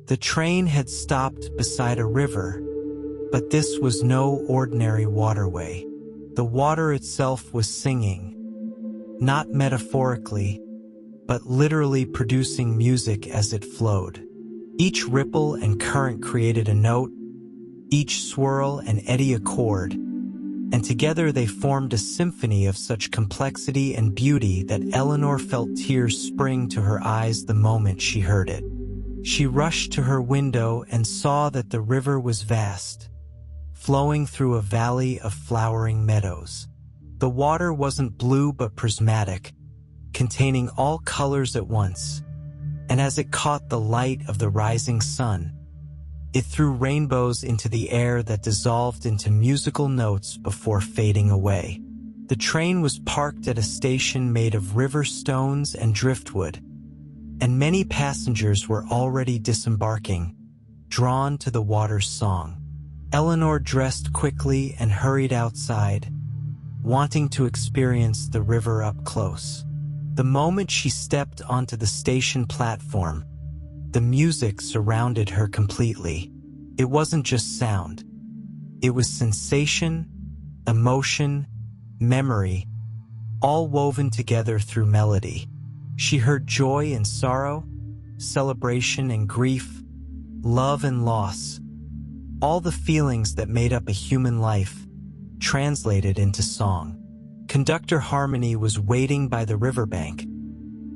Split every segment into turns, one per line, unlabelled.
The train had stopped beside a river, but this was no ordinary waterway. The water itself was singing, not metaphorically, but literally producing music as it flowed. Each ripple and current created a note, each swirl and eddy a chord, and together they formed a symphony of such complexity and beauty that Eleanor felt tears spring to her eyes the moment she heard it. She rushed to her window and saw that the river was vast, flowing through a valley of flowering meadows. The water wasn't blue but prismatic, containing all colors at once, and as it caught the light of the rising sun, it threw rainbows into the air that dissolved into musical notes before fading away. The train was parked at a station made of river stones and driftwood, and many passengers were already disembarking, drawn to the water's song. Eleanor dressed quickly and hurried outside, wanting to experience the river up close. The moment she stepped onto the station platform, the music surrounded her completely. It wasn't just sound. It was sensation, emotion, memory, all woven together through melody. She heard joy and sorrow, celebration and grief, love and loss, all the feelings that made up a human life, translated into song. Conductor Harmony was waiting by the riverbank,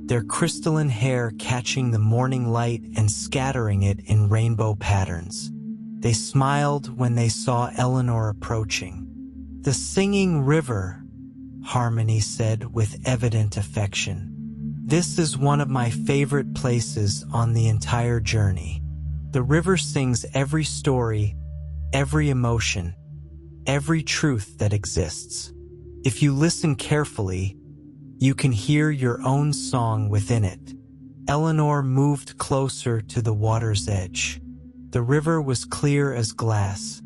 their crystalline hair catching the morning light and scattering it in rainbow patterns. They smiled when they saw Eleanor approaching. "The singing river," Harmony said with evident affection. "This is one of my favorite places on the entire journey. The river sings every story, every emotion, every truth that exists. If you listen carefully, you can hear your own song within it." Eleanor moved closer to the water's edge. The river was clear as glass,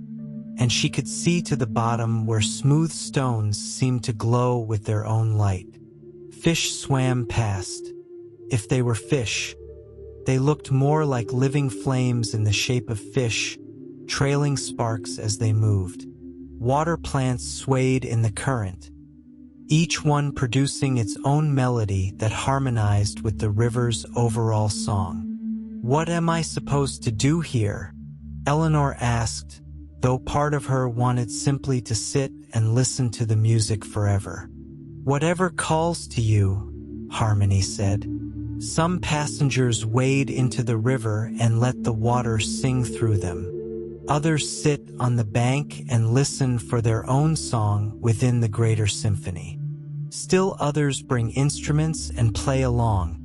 and she could see to the bottom where smooth stones seemed to glow with their own light. Fish swam past. If they were fish, they looked more like living flames in the shape of fish, trailing sparks as they moved. Water plants swayed in the current, each one producing its own melody that harmonized with the river's overall song. "What am I supposed to do here?" Eleanor asked, though part of her wanted simply to sit and listen to the music forever. "Whatever calls to you," Harmony said. Some passengers wade into the river and let the water sing through them. Others sit on the bank and listen for their own song within the greater symphony. Still others bring instruments and play along,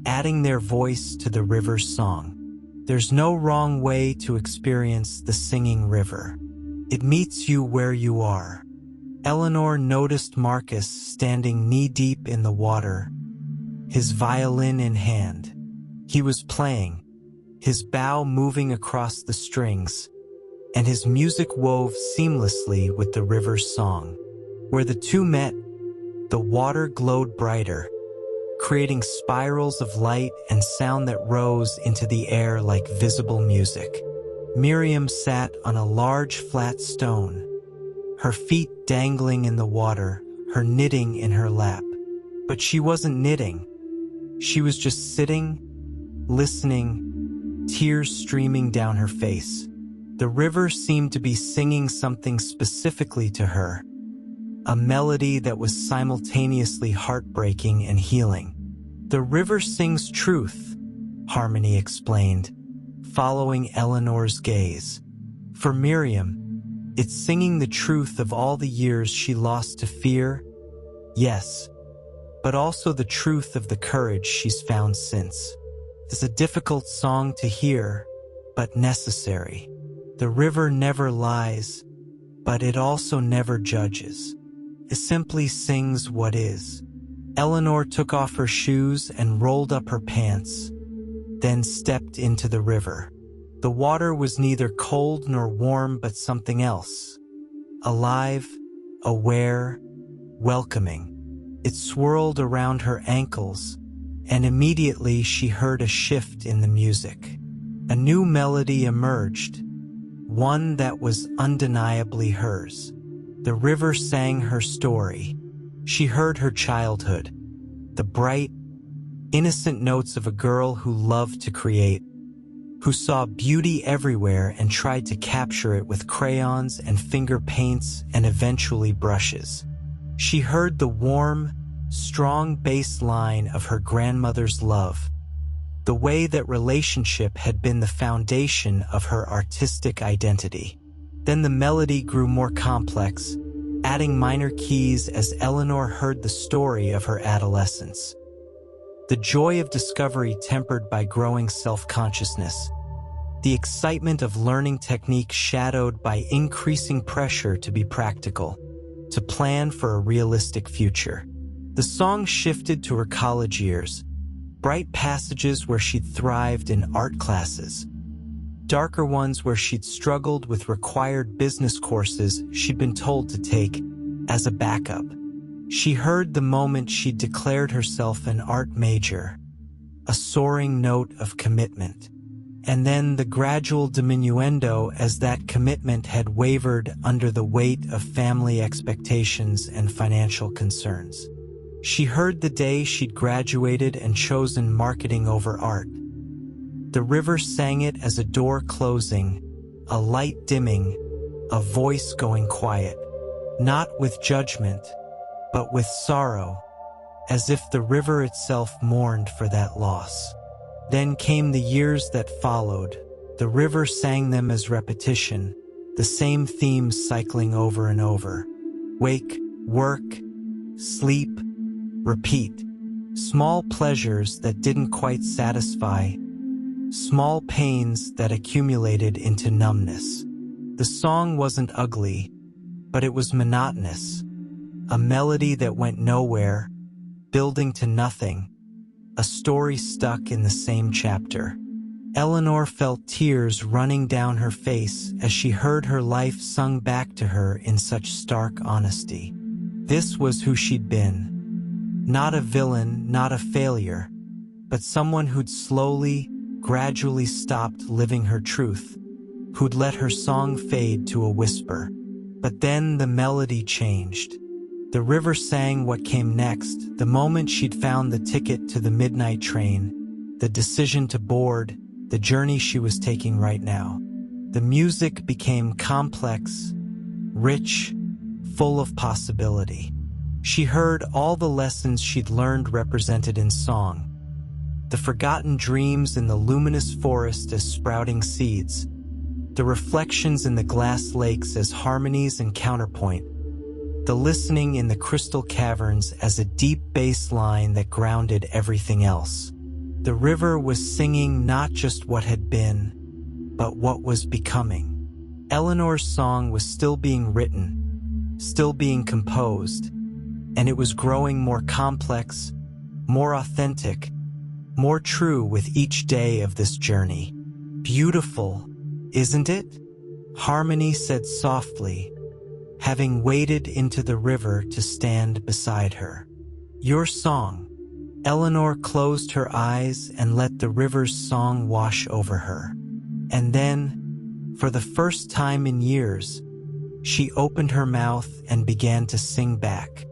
adding their voice to the river's song. There's no wrong way to experience the singing river. It meets you where you are. Eleanor noticed Marcus standing knee-deep in the water, his violin in hand. He was playing, his bow moving across the strings, and his music wove seamlessly with the river's song. Where the two met, the water glowed brighter, creating spirals of light and sound that rose into the air like visible music. Miriam sat on a large flat stone, her feet dangling in the water, her knitting in her lap. But she wasn't knitting. She was just sitting, listening, tears streaming down her face. The river seemed to be singing something specifically to her, a melody that was simultaneously heartbreaking and healing. "The river sings truth," Harmony explained, following Eleanor's gaze. For Miriam, it's singing the truth of all the years she lost to fear, yes, but also the truth of the courage she's found since. It's a difficult song to hear, but necessary. The river never lies, but it also never judges. It simply sings what is. Eleanor took off her shoes and rolled up her pants, then stepped into the river. The water was neither cold nor warm, but something else. Alive, aware, welcoming. It swirled around her ankles, and immediately she heard a shift in the music. A new melody emerged, one that was undeniably hers. The river sang her story. She heard her childhood, the bright, innocent notes of a girl who loved to create, who saw beauty everywhere and tried to capture it with crayons and finger paints and eventually brushes. She heard the warm, strong bass line of her grandmother's love, the way that relationship had been the foundation of her artistic identity. Then the melody grew more complex, adding minor keys as Eleanor heard the story of her adolescence. The joy of discovery tempered by growing self-consciousness, the excitement of learning technique shadowed by increasing pressure to be practical, to plan for a realistic future. The song shifted to her college years, bright passages where she'd thrived in art classes, darker ones where she'd struggled with required business courses she'd been told to take as a backup. She heard the moment she'd declared herself an art major, a soaring note of commitment, and then the gradual diminuendo as that commitment had wavered under the weight of family expectations and financial concerns. She heard the day she'd graduated and chosen marketing over art. The river sang it as a door closing, a light dimming, a voice going quiet, not with judgment, but with sorrow, as if the river itself mourned for that loss. Then came the years that followed. The river sang them as repetition, the same themes cycling over and over. Wake, work, sleep, repeat. Small pleasures that didn't quite satisfy, small pains that accumulated into numbness. The song wasn't ugly, but it was monotonous. A melody that went nowhere, building to nothing, a story stuck in the same chapter. Eleanor felt tears running down her face as she heard her life sung back to her in such stark honesty. This was who she'd been. Not a villain, not a failure, but someone who'd slowly, gradually stopped living her truth, who'd let her song fade to a whisper. But then the melody changed. The river sang what came next, the moment she'd found the ticket to the midnight train, the decision to board, the journey she was taking right now. The music became complex, rich, full of possibility. She heard all the lessons she'd learned represented in song, the forgotten dreams in the luminous forest as sprouting seeds, the reflections in the glass lakes as harmonies and counterpoint, the listening in the crystal caverns as a deep bass line that grounded everything else. The river was singing not just what had been, but what was becoming. Eleanor's song was still being written, still being composed, and it was growing more complex, more authentic, more true with each day of this journey. Beautiful, isn't it? Harmony said softly, having waded into the river to stand beside her. Your song. Eleanor closed her eyes and let the river's song wash over her. And then, for the first time in years, she opened her mouth and began to sing back.